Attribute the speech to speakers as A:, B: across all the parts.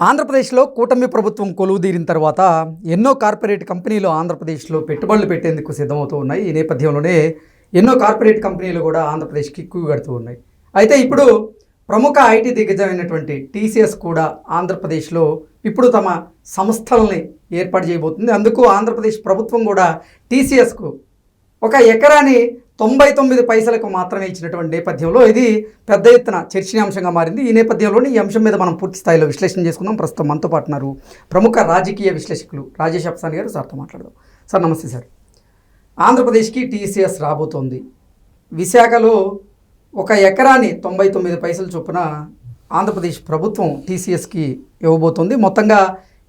A: ఆంధ్రప్రదేశ్లో కూటమి ప్రభుత్వం కొలువుదీరిన తర్వాత ఎన్నో కార్పొరేట్ కంపెనీలు ఆంధ్రప్రదేశ్లో పెట్టుబడులు పెట్టేందుకు సిద్ధమవుతూ ఉన్నాయి. ఈ నేపథ్యంలోనే ఎన్నో కార్పొరేట్ కంపెనీలు కూడా ఆంధ్రప్రదేశ్కి ఎక్కువ కడుతూ ఉన్నాయి. అయితే ఇప్పుడు ప్రముఖ ఐటీ దిగ్గజమైనటువంటి టీసీఎస్ కూడా ఆంధ్రప్రదేశ్లో ఇప్పుడు తమ సంస్థలని ఏర్పాటు చేయబోతుంది. అందుకు ఆంధ్రప్రదేశ్ ప్రభుత్వం కూడా టీసీఎస్కు ఒక ఎకరాని 99 పైసలకు మాత్రమే ఇచ్చినటువంటి నేపథ్యంలో ఇది పెద్ద ఎత్తున చర్చనీయాంశంగా మారింది. ఈ నేపథ్యంలోనే ఈ అంశం మీద మనం పూర్తి స్థాయిలో విశ్లేషణ చేసుకుందాం. ప్రస్తుతం మనతో పాటు ఉన్నారు ప్రముఖ రాజకీయ విశ్లేషకులు రాజేష్ అప్సాని గారు. సార్తో మాట్లాడదాం. సార్ నమస్తే సార్. ఆంధ్రప్రదేశ్కి టీసీఎస్ రాబోతోంది. విశాఖలో ఒక ఎకరాని 99 పైసల చొప్పున ఆంధ్రప్రదేశ్ ప్రభుత్వం టీసీఎస్కి ఇవ్వబోతోంది. మొత్తంగా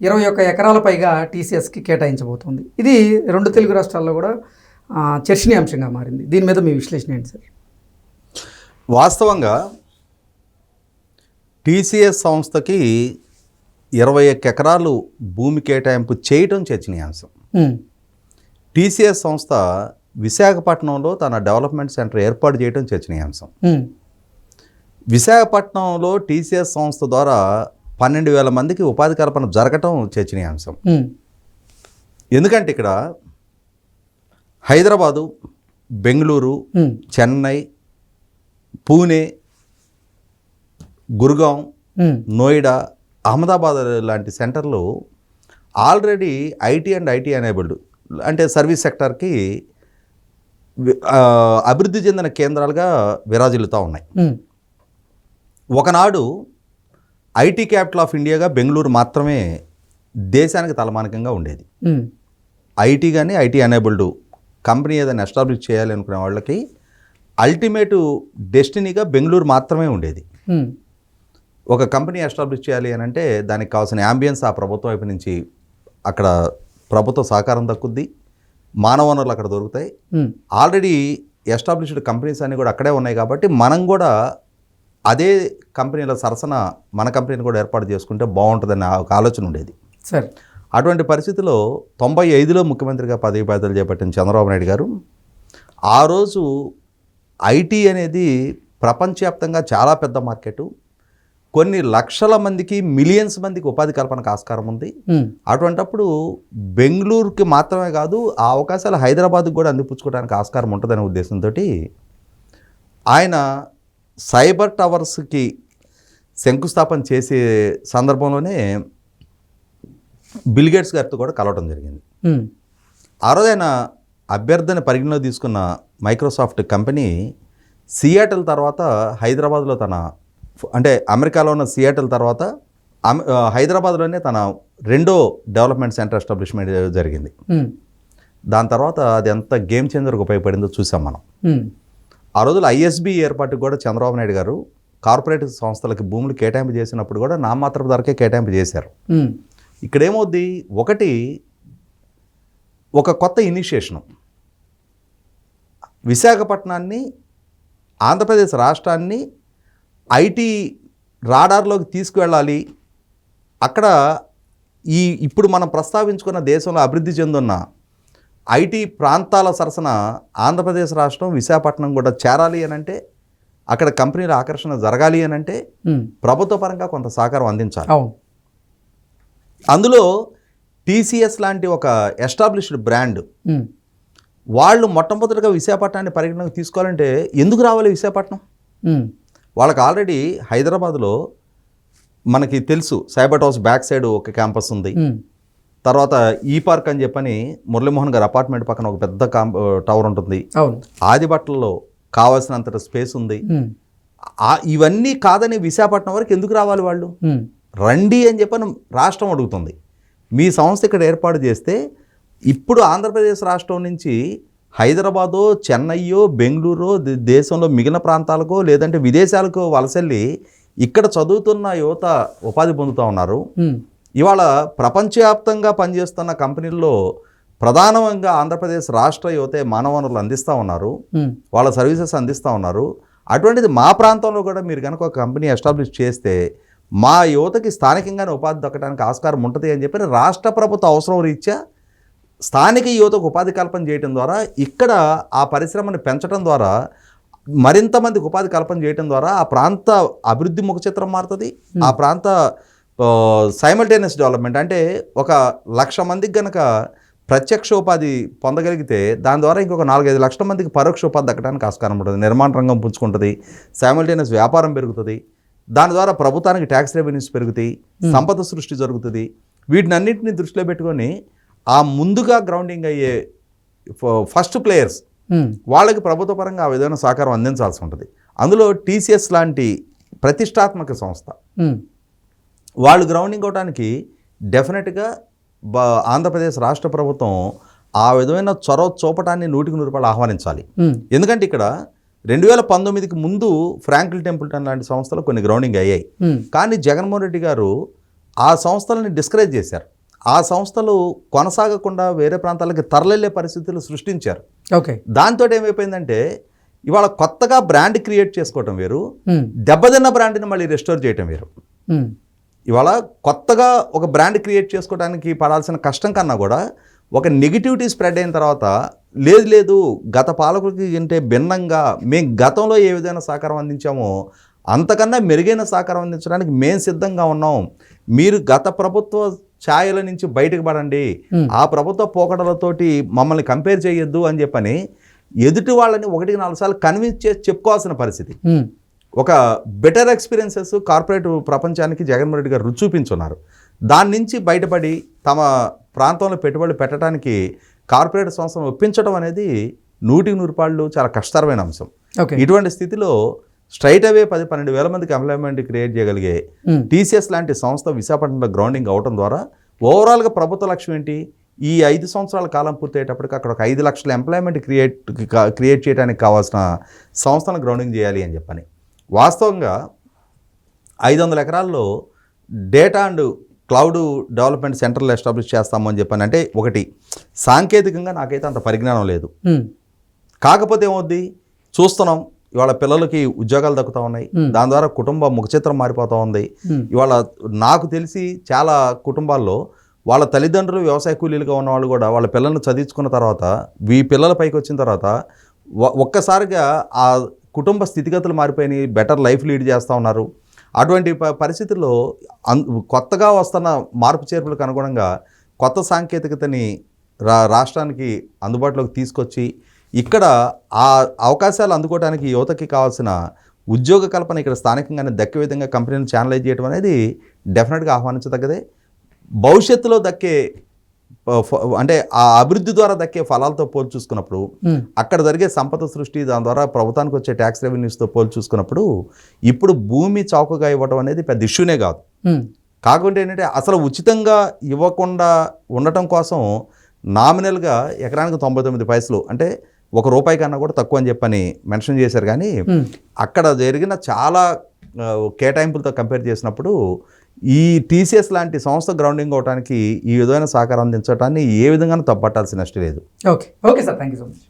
A: 21 ఎకరాల పైగా టీసీఎస్కి కేటాయించబోతోంది. ఇది రెండు తెలుగు రాష్ట్రాల్లో కూడా చర్చనీయాంశంగా మారింది. దీని మీద మీ విశ్లేషణ ఏంటి సార్?
B: వాస్తవంగా టీసీఎస్ సంస్థకి 21 ఎకరాలు భూమి కేటాయింపు చేయటం చర్చనీయాంశం. టీసీఎస్ సంస్థ విశాఖపట్నంలో తన డెవలప్మెంట్ సెంటర్ ఏర్పాటు చేయడం చర్చనీయాంశం. విశాఖపట్నంలో టీసీఎస్ సంస్థ ద్వారా 12,000 మందికి ఉపాధి కల్పన జరగటం చర్చనీయాంశం. ఎందుకంటే ఇక్కడ హైదరాబాదు, బెంగళూరు, చెన్నై, పూణే, గుర్గాం, నోయిడా, అహ్మదాబాద్ లాంటి సెంటర్లు already IT and IT enabled అంటే సర్వీస్ సెక్టార్కి అభివృద్ధి చెందిన కేంద్రాలుగా విరాజిల్లుతూ ఉన్నాయి. ఒకనాడు ఐటీ క్యాపిటల్ ఆఫ్ ఇండియాగా బెంగళూరు మాత్రమే దేశానికి తలమానికంగా ఉండేది. ఐటీ కానీ ఐటీ ఎనేబుల్డ్ కంపెనీ ఏదైనా ఎస్టాబ్లిష్ చేయాలి అనుకునే వాళ్ళకి అల్టిమేటు డెస్టినీగా బెంగళూరు మాత్రమే ఉండేది. ఒక కంపెనీ ఎస్టాబ్లిష్ చేయాలి అని అంటే దానికి కావాల్సిన యాంబియన్స్ ఆ ప్రభుత్వం వైపు నుంచి అక్కడ ప్రభుత్వ సహకారం దక్కుద్ది, మానవ వనరులు అక్కడ దొరుకుతాయి. ఆల్రెడీ ఎస్టాబ్లిష్డ్ కంపెనీస్ అన్నీ కూడా అక్కడే ఉన్నాయి కాబట్టి మనం కూడా అదే కంపెనీల సరసన మన కంపెనీని కూడా ఏర్పాటు చేసుకుంటే బాగుంటుందనే ఒక ఆలోచన ఉండేది.
A: సరే,
B: అటువంటి పరిస్థితిలో 95లో ముఖ్యమంత్రిగా పదవి బాధ్యతలు చేపట్టిన చంద్రబాబు నాయుడు గారు ఆ రోజు ఐటీ అనేది ప్రపంచవ్యాప్తంగా చాలా పెద్ద మార్కెట్, కొన్ని లక్షల మందికి మిలియన్స్ మందికి ఉపాధి కల్పనకు ఆస్కారం ఉంది. అటువంటప్పుడు బెంగళూరుకి మాత్రమే కాదు ఆ అవకాశాలు హైదరాబాద్కి కూడా అందిపుచ్చుకోవడానికి ఆస్కారం ఉంటుందనే ఉద్దేశంతో ఆయన సైబర్ టవర్స్కి శంకుస్థాపన చేసే సందర్భంలోనే బిల్ గేట్స్ గారితో కూడా కలవడం జరిగింది. ఆ రోజు ఆయన అభ్యర్థన పరిగణలో తీసుకున్న మైక్రోసాఫ్ట్ కంపెనీ సియాటిల్ తర్వాత హైదరాబాద్లో అంటే అమెరికాలో ఉన్న సియాటిల్ తర్వాత హైదరాబాద్లోనే తన రెండో డెవలప్మెంట్ సెంటర్ ఎస్టాబ్లిష్మెంట్ జరిగింది. దాని తర్వాత అది ఎంత గేమ్ చేంజర్గా ఉపయోగపడిందో చూసాం మనం. ఆ రోజులు ఐఎస్బి ఏర్పాటుకు కూడా చంద్రబాబు నాయుడు గారు కార్పొరేట్ సంస్థలకి భూములు కేటాయింపు చేసినప్పుడు కూడా నామమాత్రపు ధరకే కేటాయింపు చేశారు. ఇక్కడ ఏమవుద్ది, ఒక కొత్త ఇనిషియేషను విశాఖపట్నాన్ని, ఆంధ్రప్రదేశ్ రాష్ట్రాన్ని ఐటీ రాడార్లోకి తీసుకువెళ్ళాలి. అక్కడ ఇప్పుడు మనం ప్రస్తావించుకున్న దేశంలో అభివృద్ధి చెందున్న ఐటీ ప్రాంతాల సరసన ఆంధ్రప్రదేశ్ రాష్ట్రం విశాఖపట్నం కూడా చేరాలి అని అంటే, అక్కడ కంపెనీల ఆకర్షణ జరగాలి అని అంటే ప్రభుత్వ పరంగా కొంత సహకారం అందించాలి. అందులో టీసీఎస్ లాంటి ఒక ఎస్టాబ్లిష్డ్ బ్రాండ్ వాళ్ళు మొట్టమొదటిగా విశాఖపట్నాన్ని పరిగణలోకి తీసుకోవాలంటే ఎందుకు రావాలి విశాఖపట్నం? వాళ్ళకి ఆల్రెడీ హైదరాబాద్లో మనకి తెలుసు సైబర్ హౌస్ బ్యాక్ సైడ్ ఒక క్యాంపస్ ఉంది. తర్వాత ఈ పార్క్ అని చెప్పని మురళీమోహన్ గారి అపార్ట్మెంట్ పక్కన ఒక పెద్ద టవర్ ఉంటుంది. ఆదిబట్టల్లో కావాల్సినంత స్పేస్ ఉంది. ఇవన్నీ కాదని విశాఖపట్నం వరకు ఎందుకు రావాలి వాళ్ళు? రండి అని చెప్పని రాష్ట్రం అడుగుతుంది. మీ సంస్థ ఇక్కడ ఏర్పాటు చేస్తే ఇప్పుడు ఆంధ్రప్రదేశ్ రాష్ట్రం నుంచి హైదరాబాదో, చెన్నైయో, బెంగళూరో, దేశంలో మిగిలిన ప్రాంతాలకో లేదంటే విదేశాలకో వలసెళ్ళి ఇక్కడ చదువుతున్న యువత ఉపాధి పొందుతూ ఉన్నారు. ఇవాళ ప్రపంచవ్యాప్తంగా పనిచేస్తున్న కంపెనీల్లో ప్రధానంగా ఆంధ్రప్రదేశ్ రాష్ట్ర యువతే మానవ వనరులు అందిస్తూ ఉన్నారు, వాళ్ళ సర్వీసెస్ అందిస్తూ ఉన్నారు. అటువంటిది మా ప్రాంతంలో కూడా మీరు కనుక ఒక కంపెనీ ఎస్టాబ్లిష్ చేస్తే మా యువతకి స్థానికంగానే ఉపాధి దక్కడానికి ఆస్కారం ఉంటుంది అని చెప్పి రాష్ట్ర ప్రభుత్వ అవసరం రీత్యా స్థానిక యువతకు ఉపాధి కల్పన చేయడం ద్వారా ఇక్కడ ఆ పరిశ్రమను పెంచడం ద్వారా మరింత మందికి ఉపాధి కల్పన చేయడం ద్వారా ఆ ప్రాంత అభివృద్ధి ముఖ చిత్రం మారుతుంది. ఆ ప్రాంత సైమల్టేనియస్ డెవలప్మెంట్ అంటే 1,00,000 మందికి గనక ప్రత్యక్ష ఉపాధి పొందగలిగితే దాని ద్వారా ఇంకొక 4-5 లక్షల మందికి పరోక్ష ఉపాధి దక్కడానికి ఆస్కారం ఉంటుంది. నిర్మాణ రంగం పుంజుకుంటుంది, సైమల్టేనియస్ వ్యాపారం పెరుగుతుంది, దాని ద్వారా ప్రభుత్వానికి ట్యాక్స్ రెవెన్యూస్ పెరుగుతాయి, సంపద సృష్టి జరుగుతుంది. వీటినన్నింటినీ దృష్టిలో పెట్టుకొని ఆ ముందుగా గ్రౌండింగ్ అయ్యే ఫస్ట్ ప్లేయర్స్ వాళ్ళకి ప్రభుత్వ పరంగా ఆ విధమైన సహకారం అందించాల్సి ఉంటుంది. అందులో టీసీఎస్ లాంటి ప్రతిష్టాత్మక సంస్థ వాళ్ళు గ్రౌండింగ్ అవడానికి డెఫినెట్గా ఆంధ్రప్రదేశ్ రాష్ట్ర ప్రభుత్వం ఆ విధమైన చొరవ చూపటాన్ని 100% ఆహ్వానించాలి. ఎందుకంటే ఇక్కడ 2019కి ముందు ఫ్రాంక్లిన్ టెంపుల్టన్ లాంటి సంస్థలు కొన్ని గ్రౌండింగ్ అయ్యాయి. కానీ జగన్మోహన్ రెడ్డి గారు ఆ సంస్థలని డిస్కరేజ్ చేశారు. ఆ సంస్థలు కొనసాగకుండా వేరే ప్రాంతాలకి తరలిల్లే పరిస్థితులు సృష్టించారు.
A: ఓకే,
B: దాంతో ఏమైపోయిందంటే ఇవాళ కొత్తగా బ్రాండ్ క్రియేట్ చేసుకోవటం వేరు, దెబ్బతిన్న బ్రాండ్ని మళ్ళీ రెస్టోర్ చేయటం వేరు. ఇవాళ కొత్తగా ఒక బ్రాండ్ క్రియేట్ చేసుకోవడానికి పడాల్సిన కష్టం కన్నా కూడా ఒక నెగిటివిటీ స్ప్రెడ్ అయిన తర్వాత లేదు గత పాలకులకి అంటే భిన్నంగా మేము గతంలో ఏ విధమైన సహకారం అందించామో అంతకన్నా మెరుగైన సహకారం అందించడానికి మేము సిద్ధంగా ఉన్నాం, మీరు గత ప్రభుత్వ ఛాయల నుంచి బయటకు పడండి, ఆ ప్రభుత్వ పోకడలతోటి మమ్మల్ని కంపేర్ చేయొద్దు అని చెప్పని ఎదుటి వాళ్ళని 1-4 సార్లు కన్విన్స్ చేసి చెప్పుకోవాల్సిన పరిస్థితి. ఒక బెటర్ ఎక్స్పీరియన్సెస్ కార్పొరేట్ ప్రపంచానికి జగన్మోహన్ రెడ్డి గారు రుచి చూపించున్నారు. దాని నుంచి బయటపడి తమ ప్రాంతంలో పెట్టుబడులు పెట్టడానికి కార్పొరేట్ సంస్థను ఒప్పించడం అనేది 100% చాలా కష్టతరమైన అంశం. ఇటువంటి స్థితిలో స్ట్రైట్ అవే 10-12 వేల మందికి ఎంప్లాయ్మెంట్ క్రియేట్ చేయగలిగే టీసీఎస్ లాంటి సంస్థ విశాఖపట్నంలో గ్రౌండింగ్ అవడం ద్వారా ఓవరాల్గా ప్రభుత్వ లక్ష్యం ఏంటి, ఈ 5 సంవత్సరాల కాలం పూర్తయ్యేటప్పటికి అక్కడ ఒక 5 లక్షల ఎంప్లాయ్మెంట్ క్రియేట్ చేయడానికి కావాల్సిన సంస్థలను గ్రౌండింగ్ చేయాలి అని చెప్పని. వాస్తవంగా 500 ఎకరాల్లో డేటా అండ్ క్లౌడ్ డెవలప్మెంట్ సెంటర్లు ఎస్టాబ్లిష్ చేస్తామని చెప్పని. అంటే ఒకటి సాంకేతికంగా నాకైతే అంత పరిజ్ఞానం లేదు, కాకపోతే ఏమవుద్ది చూస్తున్నాం ఇవాళ పిల్లలకి ఉద్యోగాలు దక్కుతూ ఉన్నాయి, దాని ద్వారా కుటుంబ ముఖచిత్రం మారిపోతూ ఉంది. ఇవాళ నాకు తెలిసి చాలా కుటుంబాల్లో వాళ్ళ తల్లిదండ్రులు వ్యవసాయ కూలీలుగా ఉన్న వాళ్ళు కూడా వాళ్ళ పిల్లల్ని చదివించుకున్న తర్వాత పిల్లల పైకి వచ్చిన తర్వాత ఒక్కసారిగా ఆ కుటుంబ స్థితిగతులు మారిపోయినాయి, బెటర్ లైఫ్ లీడ్ చేస్తూ ఉన్నారు. అటువంటి పరిస్థితుల్లో కొత్తగా వస్తున్న మార్పు చేర్పులకు అనుగుణంగా కొత్త సాంకేతికతని రాష్ట్రానికి అందుబాటులోకి తీసుకొచ్చి ఇక్కడ ఆ అవకాశాలు అందుకోవడానికి యువతకి కావాల్సిన ఉద్యోగ కల్పన ఇక్కడ స్థానికంగానే దక్కే విధంగా కంపెనీలను ఛానలైజ్ చేయడం అనేది డెఫినెట్గా ఆహ్వానించదగ్గదే. భవిష్యత్తులో దక్కే అంటే ఆ అభివృద్ధి ద్వారా దక్కే ఫలాలతో పోల్చి చూసుకున్నప్పుడు అక్కడ జరిగే సంపద సృష్టి, దాని ద్వారా ప్రభుత్వానికి వచ్చే ట్యాక్స్ రెవెన్యూస్తో పోల్చి చూసుకున్నప్పుడు ఇప్పుడు భూమి చౌకగా ఇవ్వడం అనేది పెద్ద ఇష్యూనే కాదు. కాకుంటే ఏంటంటే అసలు ఉచితంగా ఇవ్వకుండా ఉండటం కోసం నామినల్గా ఎకరానికి 99 పైసలు అంటే ₹1 కన్నా కూడా తక్కువ అని చెప్పని మెన్షన్ చేశారు. కానీ అక్కడ జరిగిన చాలా కేటాయింపులతో కంపేర్ చేసినప్పుడు ఈ టీసీఎస్ లాంటి సంస్థ గ్రౌండింగ్ అవడానికి ఈ విధమైన సహకారం అందించడాన్ని ఏ విధంగానూ తప్పట్టాల్సిన నష్టం లేదు.
A: Okay sir, thank you so much.